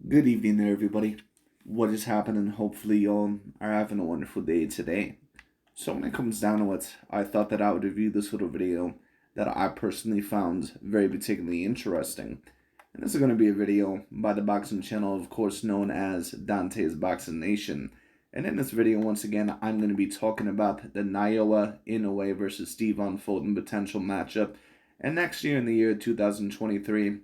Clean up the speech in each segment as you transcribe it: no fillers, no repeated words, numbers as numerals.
Good evening there, everybody. What is happening? Hopefully, y'all are having a wonderful day today. So, when it comes down to it, I thought that I would review this little video that I personally found very particularly interesting. And this is going to be a video by the boxing channel, of course, known as DontaesBoxingNation. And in this video, once again, I'm going to be talking about the Naoya Inoue versus Stephen Fulton potential matchup. And next year, in the year 2023,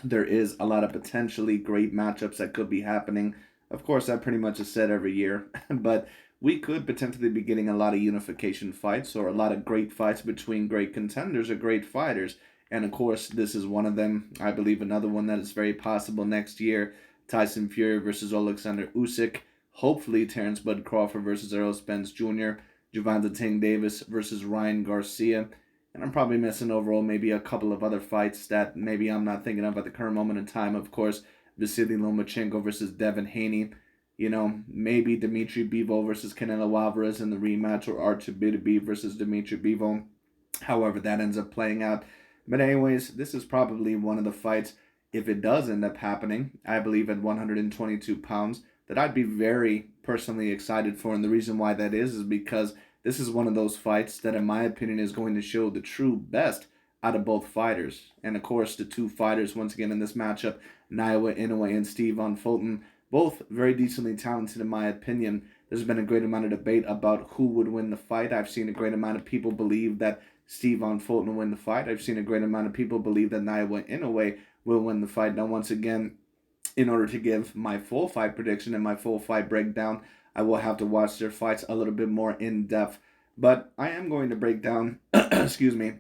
there is a lot of potentially great matchups that could be happening. Of course, I pretty much have said every year, but we could potentially be getting a lot of unification fights or a lot of great fights between great contenders or great fighters. And of course, this is one of them. I believe another one that is very possible next year: Tyson Fury versus Alexander Usyk. Hopefully, Terrence Bud Crawford versus Errol Spence Jr. Gervonta Tank Davis versus Ryan Garcia. And I'm probably missing overall maybe a couple of other fights that maybe I'm not thinking of at the current moment in time. Of course, Vasily Lomachenko versus Devin Haney. Maybe Dimitri Bivol versus Canelo Alvarez in the rematch, or Artur Beterbiev versus Dimitri Bivol. However that ends up playing out. But anyways, this is probably one of the fights, if it does end up happening, I believe at 122 pounds, that I'd be very personally excited for. And the reason why that is because this is one of those fights that, in my opinion, is going to show the true best out of both fighters. And of course, the two fighters, once again, in this matchup, Naoya Inoue and Stephen Fulton, both very decently talented, in my opinion. There's been a great amount of debate about who would win the fight. I've seen a great amount of people believe that Stephen Fulton will win the fight. I've seen a great amount of people believe that Naoya Inoue will win the fight. Now, once again, in order to give my full fight prediction and my full fight breakdown, I will have to watch their fights a little bit more in depth. But I am going to break down, excuse me,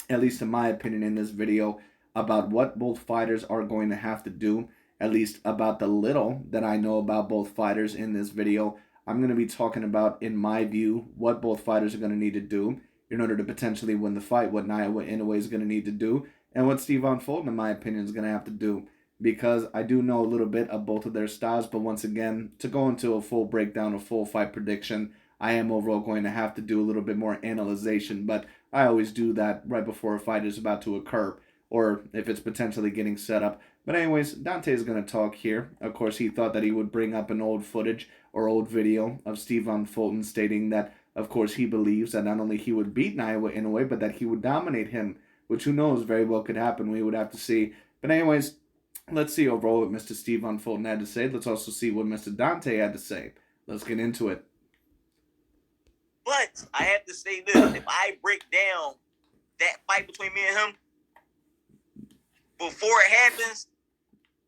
at least in my opinion in this video, about what both fighters are going to have to do, at least about the little that I know about both fighters in this video. I'm going to be talking about, in my view, what both fighters are going to need to do in order to potentially win the fight, what Naoya Inoue is going to need to do, and what Stephen Fulton, in my opinion, is going to have to do. Because I do know a little bit of both of their styles, but once again, to go into a full breakdown, a full fight prediction, I am overall going to have to do a little bit more analyzation, but I always do that right before a fight is about to occur, or if it's potentially getting set up. But anyways, Dante is going to talk here. Of course, he thought that he would bring up an old footage or old video of Stephen Fulton stating that, of course, he believes that not only he would beat Naoya Inoue, but that he would dominate him, which who knows, very well could happen. We would have to see. But anyways, let's see overall what Mr. Stephen Fulton had to say. Let's also see what Mr. Dante had to say. Let's get into it. But I have to say this: if I break down that fight between me and him before it happens,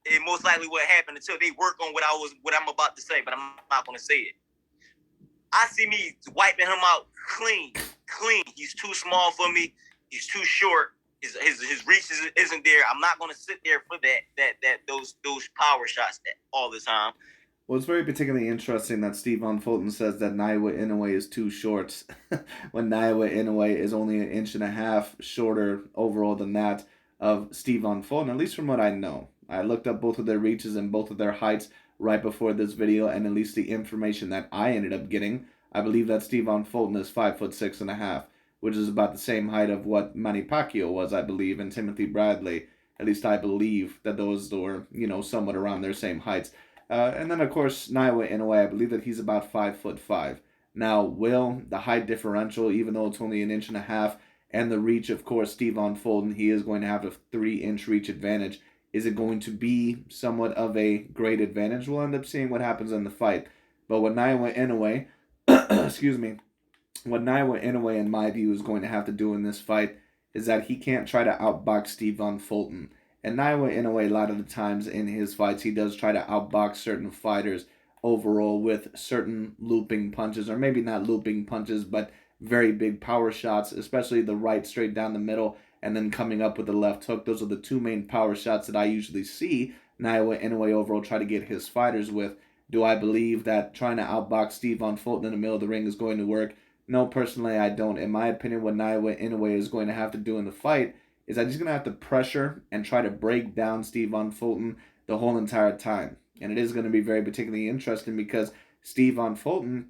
it most likely will happen until they work on what I'm about to say. But I'm not going to say it. I see me wiping him out clean. He's too small for me. He's too short. His reach isn't there. I'm not going to sit there for those power shots all the time. Well, it's very particularly interesting that Stephen Fulton says that Naoya Inoue is too short, when Naoya Inoue is only an inch and a half shorter overall than that of Stephen Fulton, at least from what I know. I looked up both of their reaches and both of their heights right before this video, and at least the information that I ended up getting, I believe that Stephen Fulton is 5'6.5", which is about the same height of what Manny Pacquiao was, I believe, and Timothy Bradley. At least I believe that those were, somewhat around their same heights. And then, of course, Naoya Inoue, I believe that he's about 5'5". Now, will the height differential, even though it's only an inch and a half, and the reach, of course, Stephen Fulton, he is going to have a 3-inch reach advantage. Is it going to be somewhat of a great advantage? We'll end up seeing what happens in the fight. But what Naoya Inoue, excuse me, what Naoya Inoue, in my view, is going to have to do in this fight is that he can't try to outbox Stephen Fulton. And Naoya Inoue, a lot of the times in his fights, he does try to outbox certain fighters overall with certain looping punches, or maybe not looping punches, but very big power shots, especially the right straight down the middle, and then coming up with the left hook. Those are the two main power shots that I usually see Naoya Inoue overall try to get his fighters with. Do I believe that trying to outbox Stephen Fulton in the middle of the ring is going to work? No, personally, I don't. In my opinion, what Naoya Inoue is going to have to do in the fight is that he's going to have to pressure and try to break down Stephen Fulton the whole entire time. And it is going to be very particularly interesting because Stephen Fulton,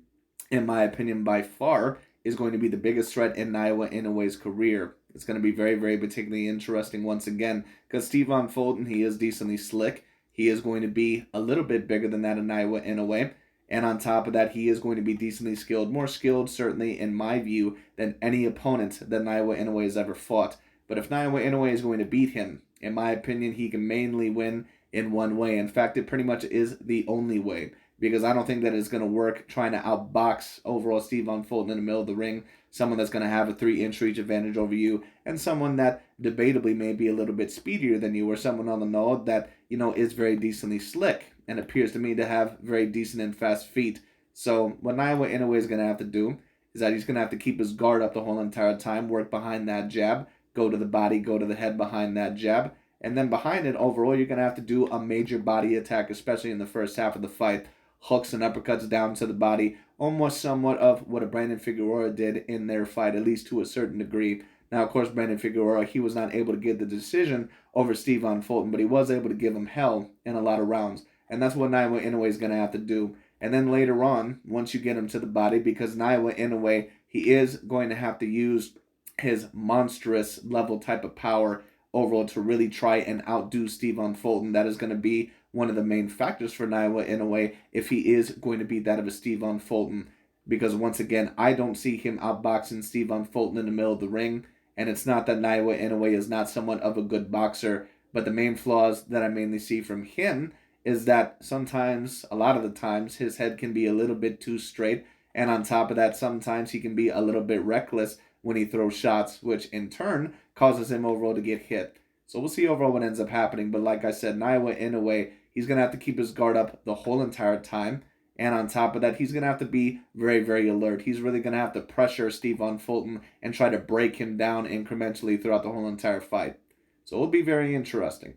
in my opinion, by far, is going to be the biggest threat in Naoya Inoue's career. It's going to be very, very particularly interesting once again because Stephen Fulton, he is decently slick. he is going to be a little bit bigger than that of Naoya Inoue. And on top of that, he is going to be decently skilled, more skilled, certainly, in my view, than any opponent that Naoya Inoue has ever fought. But if Naoya Inoue is going to beat him, in my opinion, he can mainly win in one way. In fact, it pretty much is the only way, because I don't think that it's going to work trying to outbox overall Steven Fulton in the middle of the ring, someone that's going to have a 3-inch reach advantage over you, and someone that debatably may be a little bit speedier than you, or someone on the know that, is very decently slick and appears to me to have very decent and fast feet. So what Naoya Inoue is going to have to do is that he's going to have to keep his guard up the whole entire time, work behind that jab, go to the body, go to the head behind that jab, and then behind it, overall, you're going to have to do a major body attack, especially in the first half of the fight. Hooks and uppercuts down to the body, almost somewhat of what a Brandon Figueroa did in their fight, at least to a certain degree. Now, of course, Brandon Figueroa, he was not able to get the decision over Steven Fulton, but he was able to give him hell in a lot of rounds. And that's what Naoya Inoue is going to have to do. And then later on, once you get him to the body, because Naoya Inoue, he is going to have to use his monstrous level type of power overall to really try and outdo Steven Fulton. That is going to be one of the main factors for Naoya Inoue if he is going to beat that of a Steven Fulton. Because once again, I don't see him outboxing Steven Fulton in the middle of the ring. And it's not that Naoya Inoue is not somewhat of a good boxer, but the main flaws that I mainly see from him is that sometimes, a lot of the times, his head can be a little bit too straight. And on top of that, sometimes he can be a little bit reckless when he throws shots, which in turn causes him overall to get hit. So we'll see overall what ends up happening. But like I said, Naoya Inoue, he's going to have to keep his guard up the whole entire time. And on top of that, he's going to have to be very, very alert. He's really going to have to pressure Steven Fulton and try to break him down incrementally throughout the whole entire fight. So it'll be very interesting.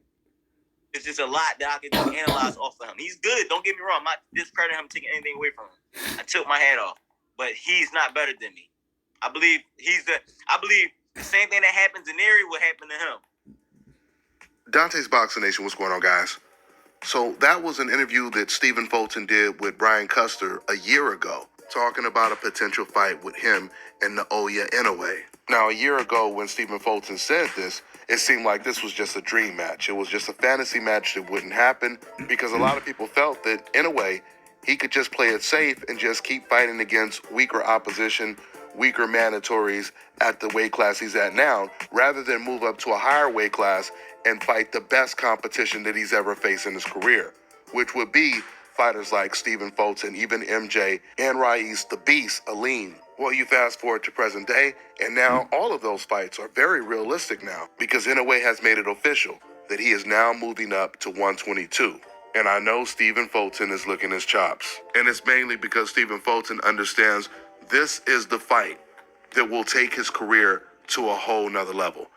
It's just a lot that I can analyze off of him. He's good. Don't get me wrong. I'm not discrediting him, taking anything away from him. I took my hat off. But he's not better than me. I believe the same thing that happens in Erie will happen to him. Dante's Boxing Nation, what's going on, guys? So that was an interview that Steven Fulton did with Brian Custer a year ago, talking about a potential fight with him and Naoya Inoue. Now, a year ago when Steven Fulton said this, it seemed like this was just a dream match. It was just a fantasy match that wouldn't happen because a lot of people felt that Inoue, he could just play it safe and just keep fighting against weaker opposition, weaker mandatories at the weight class he's at now, rather than move up to a higher weight class and fight the best competition that he's ever faced in his career, which would be fighters like Steven Fulton, even MJ, and Rais the Beast, Aline. Well, you fast forward to present day, and now all of those fights are very realistic now because Inoue has made it official that he is now moving up to 122. And I know Steven Fulton is licking his chops. And it's mainly because Steven Fulton understands this is the fight that will take his career to a whole nother level.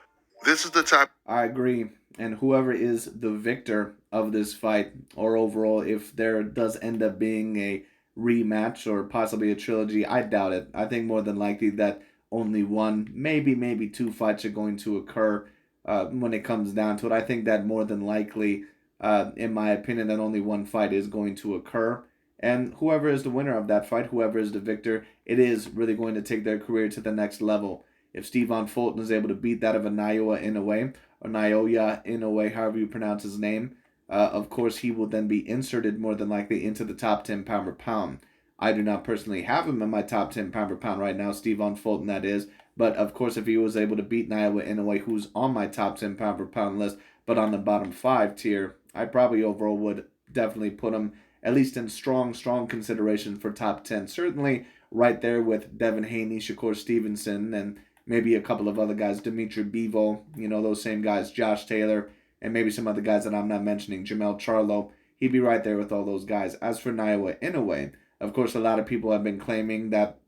This is the type... I agree. And whoever is the victor of this fight, or overall, if there does end up being a rematch or possibly a trilogy, I doubt it. I think more than likely that only one, maybe two fights are going to occur when it comes down to it. I think that more than likely, in my opinion, that only one fight is going to occur. And whoever is the winner of that fight, whoever is the victor, it is really going to take their career to the next level. If Steven Fulton is able to beat that of a Naoya Inoue, or Naoya Inoue, however you pronounce his name, of course he will then be inserted more than likely into the top 10 pound per pound. I do not personally have him in my top 10 pound per pound right now, Steven Fulton that is, but of course if he was able to beat Naoya Inoue, who's on my top 10 pound per pound list, but on the bottom 5 tier, I probably overall would definitely put him at least in strong consideration for top 10. Certainly right there with Devin Haney, Shakur Stevenson, and maybe a couple of other guys, Dimitri Bivol, those same guys, Josh Taylor, and maybe some other guys that I'm not mentioning, Jamel Charlo. He'd be right there with all those guys. As for Naoya Inoue, of course, a lot of people have been claiming that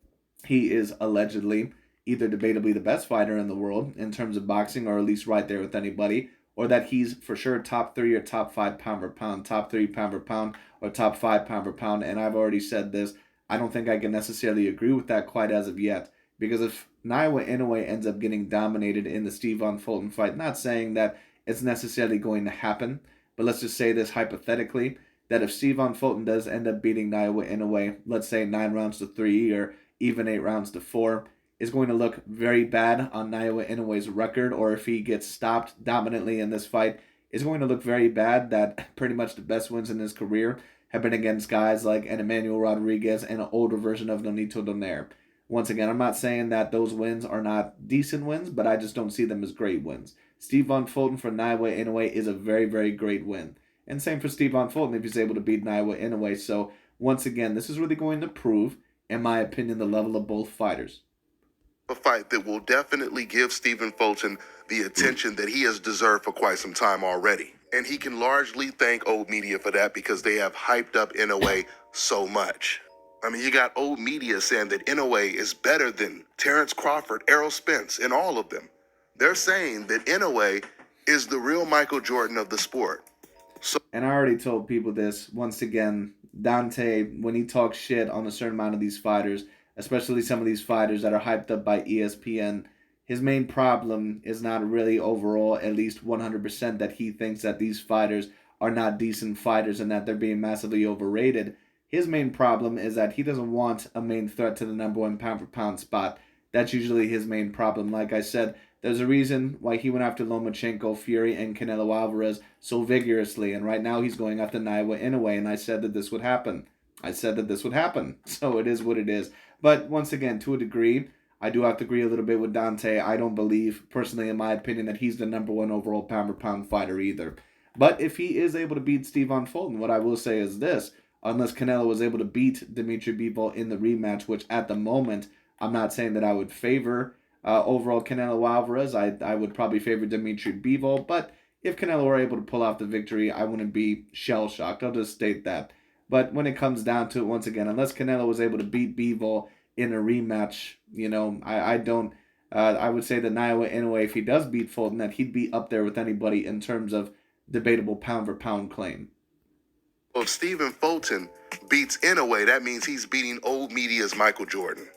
he is allegedly either debatably the best fighter in the world in terms of boxing, or at least right there with anybody, or that he's for sure top 3 or top 5 pound per pound, top 3 pound per pound, or top 5 pound per pound. And I've already said this, I don't think I can necessarily agree with that quite as of yet. Because if Naoya Inoue ends up getting dominated in the Steven Fulton fight, not saying that it's necessarily going to happen, but let's just say this hypothetically, that if Steven Fulton does end up beating Naoya Inoue, let's say 9 rounds to 3 or even 8 rounds to 4, is going to look very bad on Naoya Inoue's record, or if he gets stopped dominantly in this fight, it's going to look very bad that pretty much the best wins in his career have been against guys like an Emmanuel Rodriguez and an older version of Nonito Donaire. Once again, I'm not saying that those wins are not decent wins, but I just don't see them as great wins. Steve Von Fulton for Naoya Inoue is a very, very great win. And same for Steve Von Fulton if he's able to beat Naoya Inoue. So, once again, this is really going to prove, in my opinion, the level of both fighters. A fight that will definitely give Stephen Fulton the attention that he has deserved for quite some time already. And he can largely thank old media for that because they have hyped up Inoue so much. I mean, you got old media saying that Inoue is better than Terrence Crawford, Errol Spence, and all of them. They're saying that Inoue is the real Michael Jordan of the sport. And I already told people this. Once again, Dante, when he talks shit on a certain amount of these fighters, especially some of these fighters that are hyped up by ESPN, his main problem is not really overall, at least 100%, that he thinks that these fighters are not decent fighters and that they're being massively overrated. His main problem is that he doesn't want a main threat to the number one pound for pound spot. That's usually his main problem. Like I said, there's a reason why he went after Lomachenko, Fury, and Canelo Alvarez so vigorously, and right now he's going after Naoya Inoue, and I said that this would happen. So it is what it is. But once again, to a degree, I do have to agree a little bit with Dante. I don't believe, personally, in my opinion, that he's the number one overall pound for pound fighter either. But if he is able to beat Steve Von Fulton, what I will say is this: unless Canelo was able to beat Dimitri Bivol in the rematch, which at the moment I'm not saying that I would favor overall Canelo Alvarez. I would probably favor Dimitri Bivol, but if Canelo were able to pull off the victory, I wouldn't be shell-shocked. I'll just state that. But when it comes down to it, once again, unless Canelo was able to beat Bivol in a rematch, I don't. I would say that Naoya Inoue, if he does beat Fulton, that he'd be up there with anybody in terms of debatable pound for pound claim. Well, if Stephen Fulton beats Inoue, that means he's beating old media's Michael Jordan.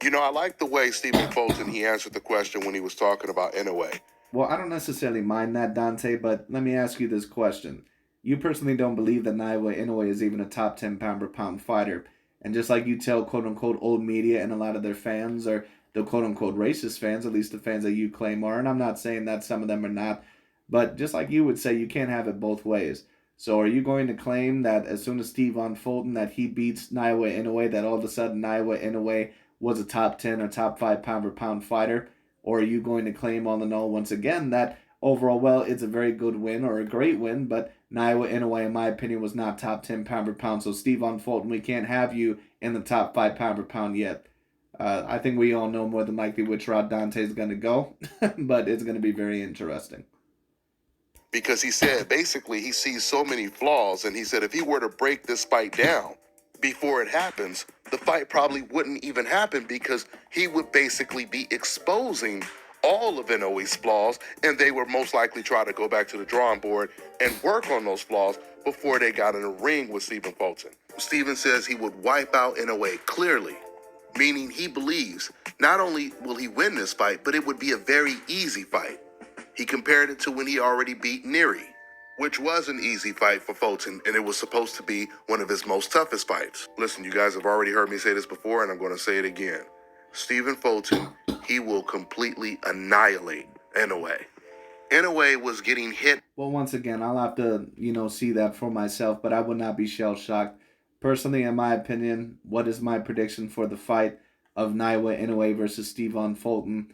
I like the way Stephen Fulton, he answered the question when he was talking about Inoue. Well, I don't necessarily mind that, Dante, but let me ask you this question. You personally don't believe that Naoya Inoue is even a top 10 pound per pound fighter. And just like you tell quote-unquote old media and a lot of their fans, or the quote-unquote racist fans, at least the fans that you claim are, and I'm not saying that some of them are not, but just like you would say, you can't have it both ways. So are you going to claim that as soon as Steve Von Fulton, that he beats Naoya Inoue, that all of a sudden Naoya Inoue was a top 10 or top 5 pound per pound fighter? Or are you going to claim all in all once again that overall, well, it's a very good win or a great win, but Naoya Inoue, in my opinion, was not top 10 pound per pound. So Steve Von Fulton, we can't have you in the top 5 pound per pound yet. I think we all know more than likely which route Dante is going to go, but it's going to be very interesting. Because he said, basically, he sees so many flaws, and he said if he were to break this fight down before it happens, the fight probably wouldn't even happen because he would basically be exposing all of Inoue's flaws, and they would most likely try to go back to the drawing board and work on those flaws before they got in a ring with Stephen Fulton. Stephen says he would wipe out Inoue clearly, meaning he believes not only will he win this fight, but it would be a very easy fight. He compared it to when he already beat Neri, which was an easy fight for Fulton, and it was supposed to be one of his most toughest fights. Listen, you guys have already heard me say this before, and I'm going to say it again. Stephen Fulton, he will completely annihilate Inoue. Inoue was getting hit. Well, once again, I'll have to, see that for myself, but I would not be shell-shocked. Personally, in my opinion, what is my prediction for the fight of Naoya Inoue versus Steve Von Fulton?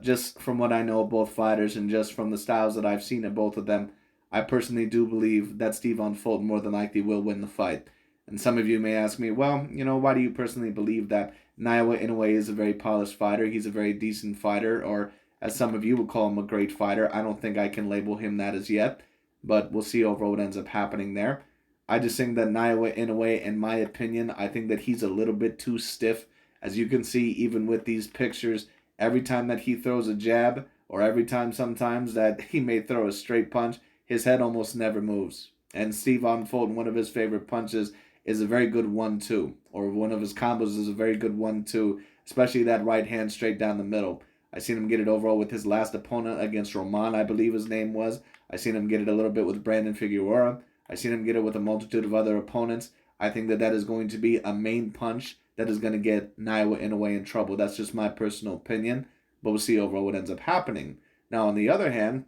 Just from what I know of both fighters and just from the styles that I've seen of both of them, I personally do believe that Steve Von Fulton more than likely will win the fight. And some of you may ask me, well, why do you personally believe that? Naoya Inoue is a very polished fighter. He's a very decent fighter, or as some of you would call him, a great fighter. I don't think I can label him that as yet, but we'll see overall what ends up happening there. I just think that Naoya Inoue, in my opinion, I think that he's a little bit too stiff. As you can see, even with these pictures, every time that he throws a jab, or every time sometimes that he may throw a straight punch, his head almost never moves. And Steve Von Fulton, one of his favorite punches is a very good 1-2, or one of his combos is a very good 1-2, especially that right hand straight down the middle. I seen him get it overall with his last opponent against Roman, I believe his name was. I seen him get it a little bit with Brandon Figueroa. I seen him get it with a multitude of other opponents. I think that is going to be a main punch that is going to get Naoya Inoue in trouble. That's just my personal opinion, but we'll see overall what ends up happening. Now, on the other hand,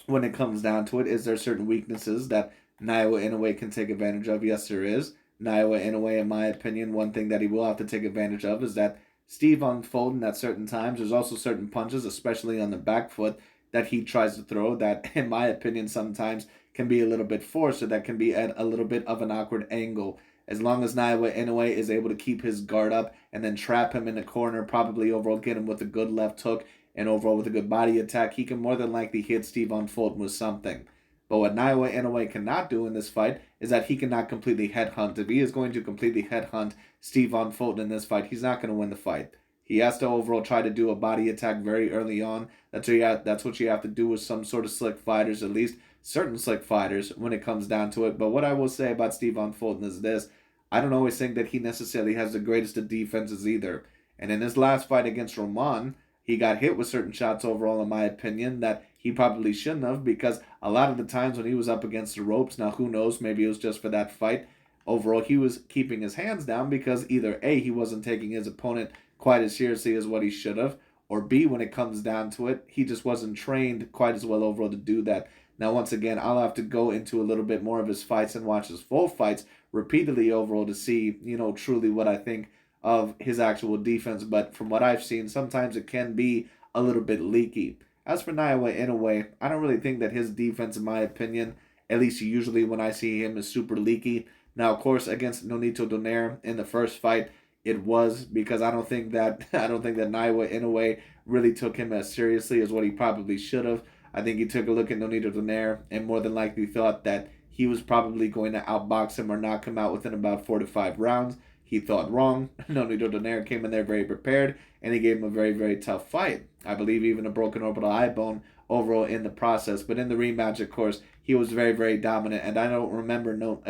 when it comes down to it. Is there certain weaknesses that Naoya Inoue can take advantage of? Yes, there is. Naoya Inoue, in my opinion, one thing that he will have to take advantage of is that Steve Fulton at certain times. There's also certain punches, especially on the back foot, that he tries to throw that, in my opinion, sometimes can be a little bit forced or that can be at a little bit of an awkward angle. As long as Naoya Inoue is able to keep his guard up and then trap him in the corner, probably overall get him with a good left hook and overall with a good body attack, he can more than likely hit Steve Fulton with something. But what Naoya Inoue cannot do in this fight is that he cannot completely headhunt. If he is going to completely headhunt Steve Fulton in this fight, he's not going to win the fight. He has to overall try to do a body attack very early on. That's what you have to do with some sort of slick fighters, at least certain slick fighters when it comes down to it. But what I will say about Steve Fulton is this. I don't always think that he necessarily has the greatest of defenses either. And in his last fight against Roman, he got hit with certain shots overall, in my opinion, that he probably shouldn't have, because a lot of the times when he was up against the ropes, now who knows, maybe it was just for that fight, overall he was keeping his hands down because either A, he wasn't taking his opponent quite as seriously as what he should have, or B, when it comes down to it, he just wasn't trained quite as well overall to do that. Now, once again, I'll have to go into a little bit more of his fights and watch his full fights repeatedly overall to see, truly what I think of his actual defense. But from what I've seen, sometimes it can be a little bit leaky. As for Naoya Inoue, I don't really think that his defense, in my opinion, at least usually when I see him, is super leaky. Now, of course, against Nonito Donaire in the first fight, it was because I don't think that Naoya Inoue really took him as seriously as what he probably should have. I think he took a look at Nonito Donaire and more than likely thought that he was probably going to outbox him or knock him out within about 4 to 5 rounds. He thought wrong. Nonito Donaire came in there very prepared, and he gave him a very, very tough fight. I believe even a broken orbital eye bone overall in the process. But in the rematch, of course, he was very, very dominant. And I don't remember Naoya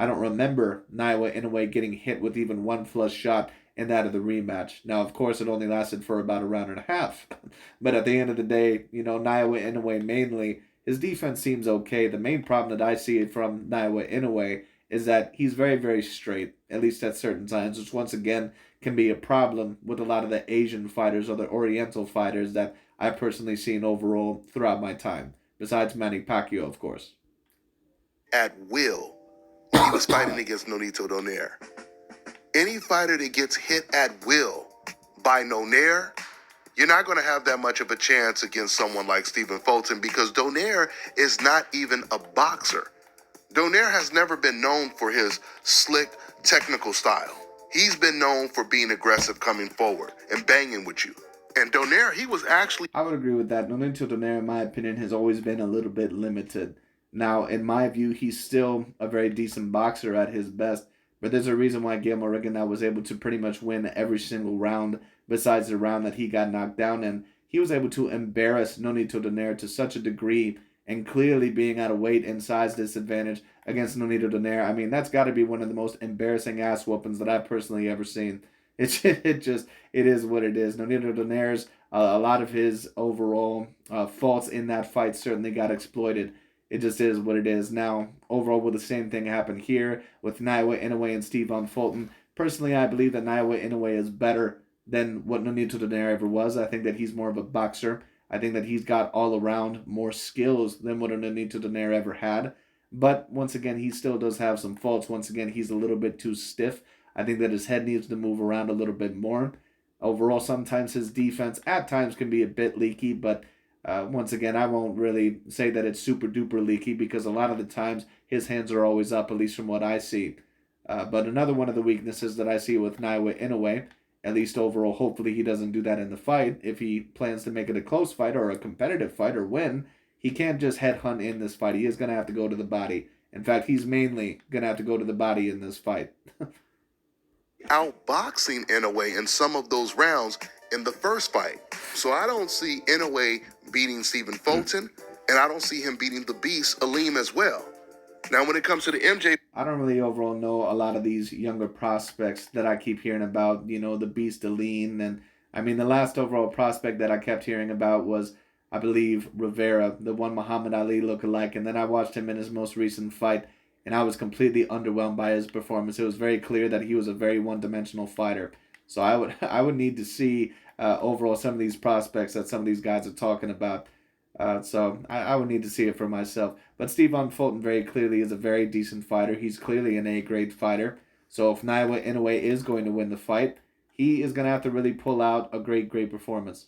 Inoue getting hit with even one flush shot in that of the rematch. Now, of course, it only lasted for about a round and a half. But at the end of the day, Naoya Inoue mainly, his defense seems okay. The main problem that I see from Naoya Inoue is that he's very, very straight, at least at certain times, which once again can be a problem with a lot of the Asian fighters or the Oriental fighters that I've personally seen overall throughout my time, besides Manny Pacquiao, of course. At will, when he was fighting against Nonito Donaire. Any fighter that gets hit at will by Donaire, you're not going to have that much of a chance against someone like Stephen Fulton, because Donaire is not even a boxer. Donaire has never been known for his slick, technical style. He's been known for being aggressive, coming forward and banging with you. And Donaire, he was actually... I would agree with that. Nonito Donaire, in my opinion, has always been a little bit limited. Now, in my view, he's still a very decent boxer at his best, but there's a reason why Guillermo Rigondeaux was able to pretty much win every single round besides the round that he got knocked down in. He was able to embarrass Nonito Donaire to such a degree, and clearly being at a weight and size disadvantage against Nonito Donaire. I mean, that's got to be one of the most embarrassing ass whoopings that I've personally ever seen. It is what it is. Nonito Donaire's, a lot of his overall faults in that fight certainly got exploited. It just is what it is. Now, overall, will the same thing happen here with Naoya Inoue and Steve Fulton? Personally, I believe that Naoya Inoue is better than what Nonito Donaire ever was. I think that he's more of a boxer. I think that he's got all around more skills than what Nonito Donaire ever had. But once again, he still does have some faults. Once again, he's a little bit too stiff. I think that his head needs to move around a little bit more. Overall, sometimes his defense at times can be a bit leaky, but once again, I won't really say that it's super duper leaky because a lot of the times his hands are always up, at least from what I see. But another one of the weaknesses that I see with Naoya Inoue, at least overall, hopefully he doesn't do that in the fight. If he plans to make it a close fight or a competitive fight or win, he can't just headhunt in this fight. He is going to have to go to the body. In fact, he's mainly going to have to go to the body in this fight. outboxing Inoue in some of those rounds in the first fight. So I don't see Inoue beating Stephen Fulton, and I don't see him beating the Beast, Aleem, as well. Now, when it comes to the MJ... I don't really overall know a lot of these younger prospects that I keep hearing about, the Beast, Aleem, and I mean, the last overall prospect that I kept hearing about was, I believe, Rivera, the one Muhammad Ali lookalike, and then I watched him in his most recent fight, and I was completely underwhelmed by his performance. It was very clear that he was a very one-dimensional fighter. So I would need to see overall some of these prospects that some of these guys are talking about. So I would need to see it for myself. But Steven Fulton very clearly is a very decent fighter. He's clearly an A-grade fighter. So if Naoya Inoue is going to win the fight, he is going to have to really pull out a great performance.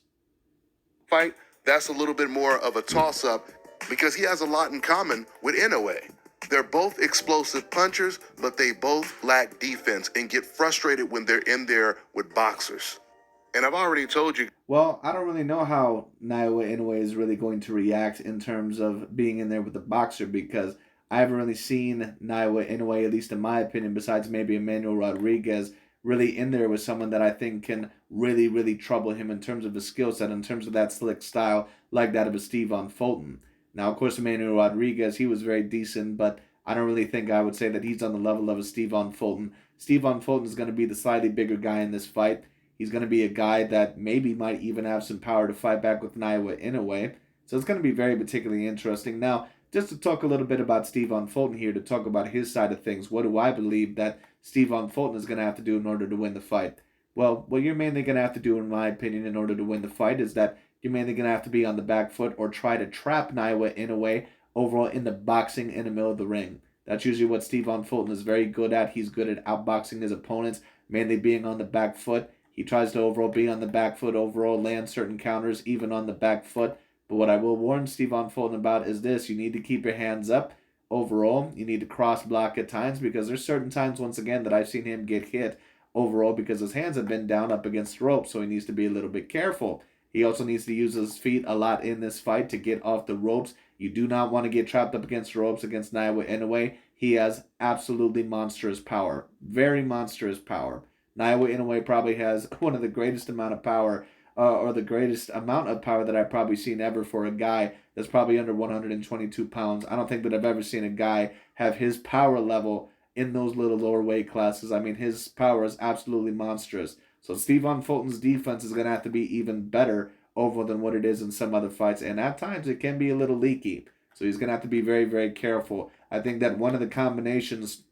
Fight, that's a little bit more of a toss-up because he has a lot in common with Inoue. They're both explosive punchers, but they both lack defense and get frustrated when they're in there with boxers. And I've already told you. Well, I don't really know how Naoya Inoue is really going to react in terms of being in there with the boxer because I haven't really seen Naoya Inoue, at least in my opinion, besides maybe Emmanuel Rodriguez, really in there with someone that I think can really trouble him in terms of his skill set, in terms of that slick style like that of a Steven Fulton. Now, of course, Emmanuel Rodriguez, he was very decent, but I don't really think I would say that he's on the level of a Steven Fulton. Steven Fulton is going to be the slightly bigger guy in this fight. He's going to be a guy that maybe might even have some power to fight back with Naoya Inoue. So it's going to be very particularly interesting. Now, just to talk a little bit about Steven Fulton here, to talk about his side of things, what do I believe that Steven Fulton is going to have to do in order to win the fight? Well, what you're mainly going to have to do, in my opinion, in order to win the fight is that you're mainly going to have to be on the back foot or try to trap Naoya Inoue overall in the boxing in the middle of the ring. That's usually what Steven Fulton is very good at. He's good at outboxing his opponents, mainly being on the back foot. He tries to overall be on the back foot, overall land certain counters, even on the back foot. But what I will warn Steven Fulton about is this. You need to keep your hands up overall. You need to cross block at times because there's certain times, once again, that I've seen him get hit overall because his hands have been down up against the rope, so he needs to be a little bit careful. He also needs to use his feet a lot in this fight to get off the ropes. You do not want to get trapped up against the ropes against Naoya Inoue. He has absolutely monstrous power. Very monstrous power. Naoya Inoue probably has one of the greatest amount of power, or the greatest amount of power that I've probably seen ever for a guy that's probably under 122 pounds. I don't think that I've ever seen a guy have his power level in those little lower weight classes. I mean, his power is absolutely monstrous. So Steven Fulton's defense is going to have to be even better over than what it is in some other fights. And at times it can be a little leaky. So he's going to have to be very careful. I think that one of the combinations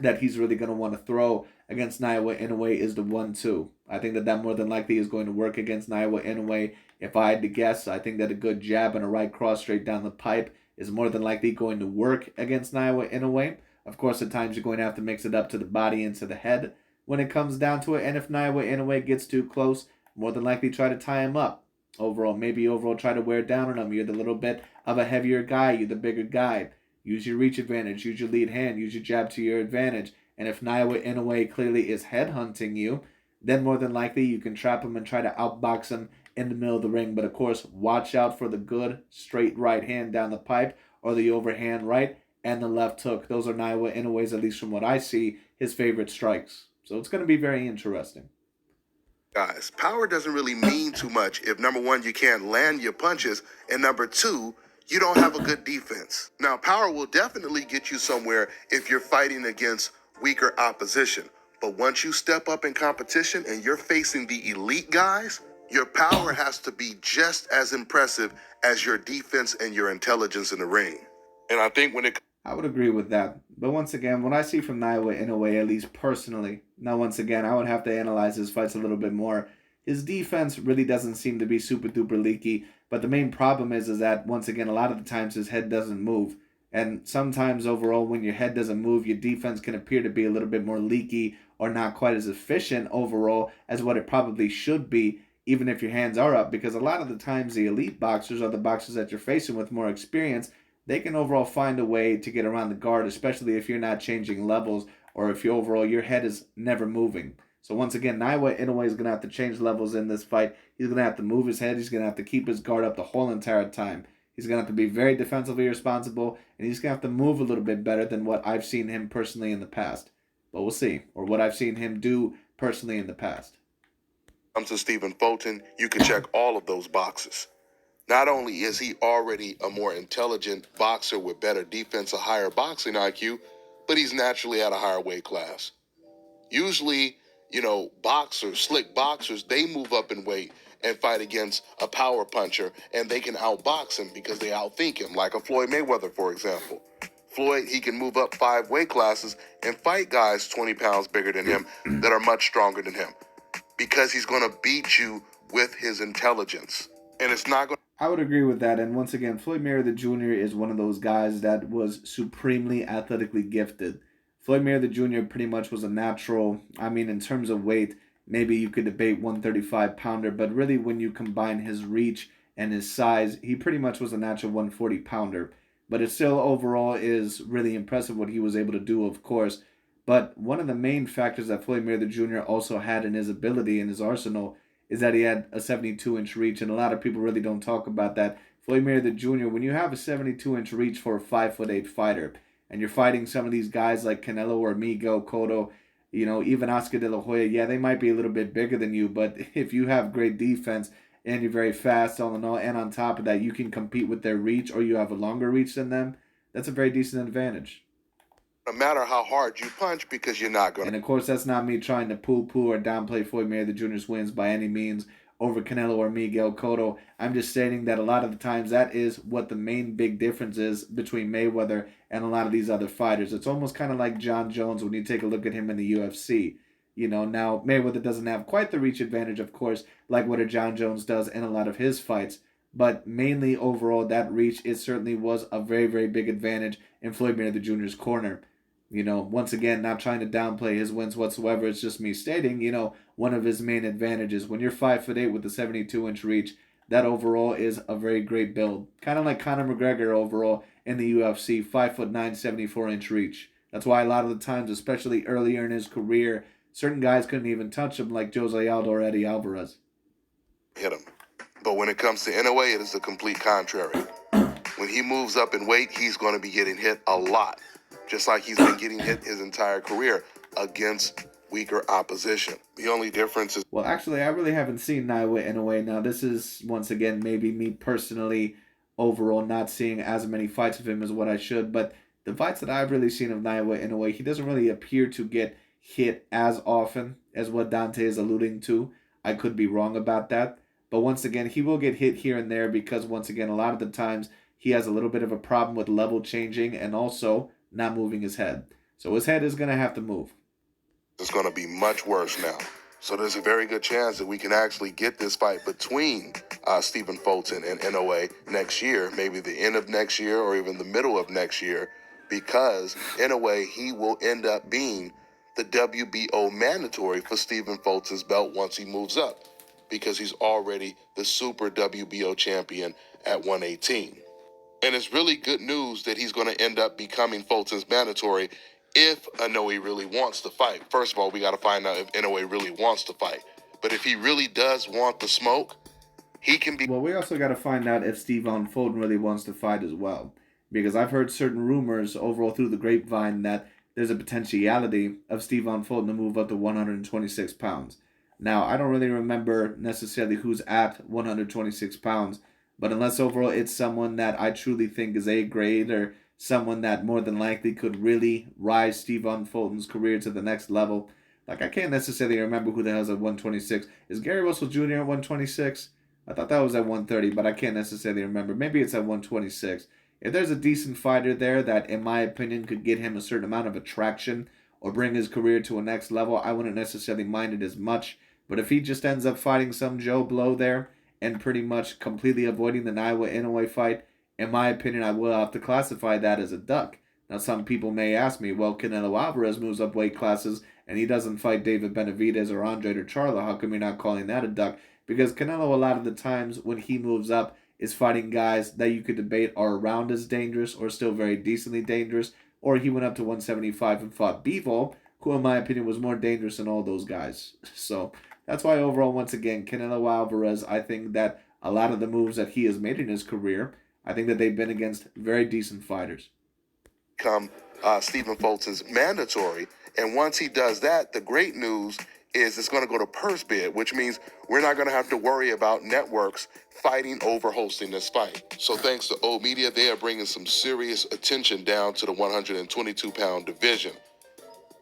that he's really going to want to throw against Naoya Inoue is the 1-2. I think that more than likely is going to work against Naoya Inoue. If I had to guess, I think that a good jab and a right cross straight down the pipe is more than likely going to work against Naoya Inoue. Of course, at times you're going to have to mix it up to the body and to the head when it comes down to it. And if Naoya Inoue gets too close, more than likely try to tie him up. Maybe overall try to wear down on him. You're the little bit of a heavier guy. You're the bigger guy. Use your reach advantage. Use your lead hand. Use your jab to your advantage. And if Naoya Inoue clearly is headhunting you, then more than likely you can trap him and try to outbox him in the middle of the ring. But of course, watch out for the good straight right hand down the pipe or the overhand right and the left hook. Those are Naoya Inoue's, at least from what I see, his favorite strikes. So it's going to be very interesting. Guys, power doesn't really mean too much if, number one, you can't land your punches, and number two, you don't have a good defense. Now, power will definitely get you somewhere if you're fighting against weaker opposition. But once you step up in competition and you're facing the elite guys, your power has to be just as impressive as your defense and your intelligence in the ring. And I think I would agree with that. But once again, what I see from Naoya Inoue, at least personally, now once again, I would have to analyze his fights a little bit more. His defense really doesn't seem to be super duper leaky, but the main problem is that, once again, a lot of the times his head doesn't move. And sometimes overall, when your head doesn't move, your defense can appear to be a little bit more leaky or not quite as efficient overall as what it probably should be, even if your hands are up. Because a lot of the times the elite boxers or the boxers that you're facing with more experience, they can overall find a way to get around the guard, especially if you're not changing levels or if your head is never moving. So once again, Naoya Inoue is going to have to change levels in this fight. He's going to have to move his head. He's going to have to keep his guard up the whole entire time. He's going to have to be very defensively responsible, and he's going to have to move a little bit better than what I've seen him personally in the past. But we'll see, or what I've seen him do personally in the past. Comes to Steven Fulton, you can check all of those boxes. Not only is he already a more intelligent boxer with better defense, a higher boxing IQ, but he's naturally at a higher weight class. Usually, boxers, slick boxers, they move up in weight and fight against a power puncher, and they can outbox him because they outthink him, like a Floyd Mayweather, for example. Floyd, he can move up 5 weight classes and fight guys 20 pounds bigger than him that are much stronger than him because he's going to beat you with his intelligence. And it's not going I would agree with that. And once again, Floyd Mayweather Jr. is one of those guys that was supremely athletically gifted. Floyd Mayweather Jr. pretty much was a natural. I mean, in terms of weight, maybe you could debate 135 pounder, but really when you combine his reach and his size, he pretty much was a natural 140 pounder. But it still overall is really impressive what he was able to do, of course. But one of the main factors that Floyd Mayweather Jr. also had in his ability, in his arsenal, is that he had a 72-inch reach, and a lot of people really don't talk about that. Floyd Mayweather Jr., when you have a 72-inch reach for a 5'8" fighter, and you're fighting some of these guys like Canelo or Miguel Cotto, even Oscar De La Hoya, yeah, they might be a little bit bigger than you, but if you have great defense and you're very fast, all in all, and on top of that, you can compete with their reach or you have a longer reach than them, that's a very decent advantage. No matter how hard you punch, because you're not going to. And of course, that's not me trying to poo-poo or downplay Floyd Mayweather Jr.'s wins by any means over Canelo or Miguel Cotto. I'm just stating that a lot of the times that is what the main big difference is between Mayweather and a lot of these other fighters. It's almost kind of like John Jones when you take a look at him in the UFC. Now Mayweather doesn't have quite the reach advantage, of course, like what a John Jones does in a lot of his fights. But mainly overall, that reach, it certainly was a very, very big advantage in Floyd Mayweather Jr.'s corner. Once again, not trying to downplay his wins whatsoever. It's just me stating, one of his main advantages. When you're 5'8" with a 72-inch reach, that overall is a very great build. Kind of like Conor McGregor overall in the UFC, 5'9", 74-inch reach. That's why a lot of the times, especially earlier in his career, certain guys couldn't even touch him, like Jose Aldo or Eddie Alvarez. Hit him. But when it comes to Inoue, it is the complete contrary. When he moves up in weight, he's going to be getting hit a lot. Just like he's been getting hit his entire career against weaker opposition. The only difference is... Well, actually, I really haven't seen Naoya Inoue. Now, this is, once again, maybe me personally overall not seeing as many fights of him as what I should. But the fights that I've really seen of Naoya Inoue, he doesn't really appear to get hit as often as what Dante is alluding to. I could be wrong about that. But once again, he will get hit here and there because, once again, a lot of the times he has a little bit of a problem with level changing and also not moving his head. So his head is going to have to move. It's going to be much worse now. So there's a very good chance that we can actually get this fight between Stephen Fulton and Inoue next year, maybe the end of next year or even the middle of next year, because Inoue, he will end up being the WBO mandatory for Stephen Fulton's belt once he moves up, because he's already the super WBO champion at 118. And it's really good news that he's going to end up becoming Fulton's mandatory if Inoue really wants to fight. First of all, we got to find out if Inoue really wants to fight. But if he really does want the smoke, he can be... Well, we also got to find out if Stephen Fulton really wants to fight as well. Because I've heard certain rumors overall through the grapevine that there's a potentiality of Stephen Fulton to move up to 126 pounds. Now, I don't really remember necessarily who's at 126 pounds, but unless overall it's someone that I truly think is A grade or someone that more than likely could really rise Stephen Fulton's career to the next level. Like, I can't necessarily remember who the hell's at 126. Is Gary Russell Jr. at 126? I thought that was at 130, but I can't necessarily remember. Maybe it's at 126. If there's a decent fighter there that, in my opinion, could get him a certain amount of attraction or bring his career to a next level, I wouldn't necessarily mind it as much. But if he just ends up fighting some Joe Blow there and pretty much completely avoiding the Naoya Inoue fight, in my opinion, I will have to classify that as a duck. Now, some people may ask me, well, Canelo Alvarez moves up weight classes and he doesn't fight David Benavidez or Andre Charlo. How come you're not calling that a duck? Because Canelo, a lot of the times when he moves up, is fighting guys that you could debate are around as dangerous or still very decently dangerous. Or he went up to 175 and fought Bivol, who in my opinion was more dangerous than all those guys. So that's why overall, once again, Canelo Alvarez, I think that a lot of the moves that he has made in his career, I think that they've been against very decent fighters. Come Stephen Fulton's mandatory. And once he does that, the great news is it's going to go to purse bid, which means we're not going to have to worry about networks fighting over hosting this fight. So thanks to old media, they are bringing some serious attention down to the 122-pound division.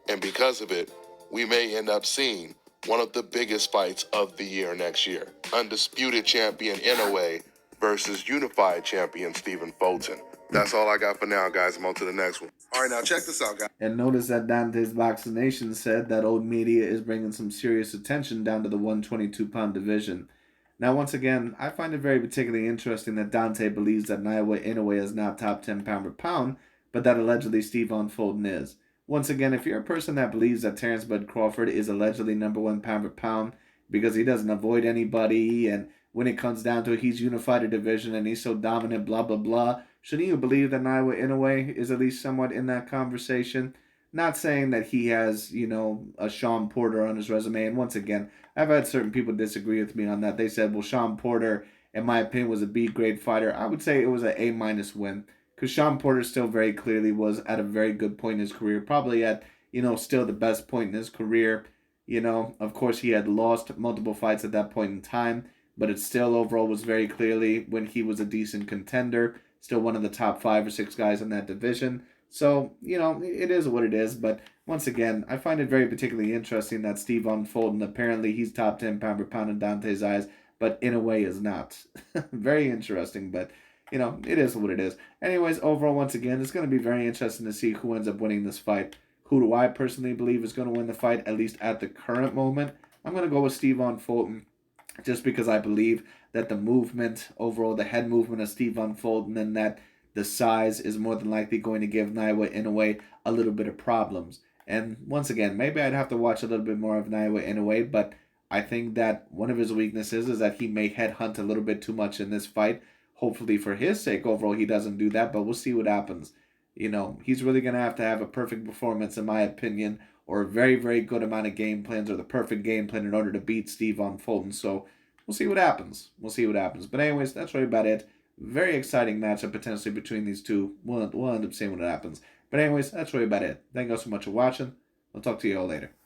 And because of it, we may end up seeing one of the biggest fights of the year next year. Undisputed champion Inoue versus unified champion Stephen Fulton. That's all I got for now, guys. I'm on to the next one. All right, now check this out, guys. And notice that DontaesBoxingNation said that old media is bringing some serious attention down to the 122-pound division. Now, once again, I find it very particularly interesting that Dante believes that Naoya Inoue is not top 10 pound for pound, but that allegedly Stephon Fulton is. Once again, if you're a person that believes that Terrence Bud Crawford is allegedly number one pound for pound because he doesn't avoid anybody, and when it comes down to it, he's unified a division and he's so dominant, blah, blah, blah, shouldn't you believe that Naoya Inoue is at least somewhat in that conversation? Not saying that he has, a Sean Porter on his resume. And once again, I've had certain people disagree with me on that. They said, well, Sean Porter, in my opinion, was a B grade fighter. I would say it was an A minus win because Sean Porter still very clearly was at a very good point in his career, probably at, still the best point in his career. Of course, he had lost multiple fights at that point in time, but it still overall was very clearly when he was a decent contender, still one of the top 5 or 6 guys in that division. So, it is what it is. But once again, I find it very particularly interesting that Stephon Fulton, apparently he's top 10 pound for pound in Dante's eyes, but in a way is not. Very interesting, but, it is what it is. Anyways, overall, once again, it's going to be very interesting to see who ends up winning this fight. Who do I personally believe is going to win the fight, at least at the current moment? I'm going to go with Stephon Fulton just because I believe that the movement, overall, the head movement of Stephon Fulton and that the size is more than likely going to give Naoya Inoue a little bit of problems. And once again, maybe I'd have to watch a little bit more of Naoya Inoue, but I think that one of his weaknesses is that he may headhunt a little bit too much in this fight. Hopefully for his sake overall he doesn't do that, but we'll see what happens. He's really going to have a perfect performance in my opinion, or a very, very good amount of game plans, or the perfect game plan in order to beat Stephon Fulton. So we'll see what happens. But anyways, that's really about it. Very exciting matchup potentially between these two. We'll end up seeing what happens. But anyways, that's really about it. Thank you all so much for watching. I'll talk to you all later.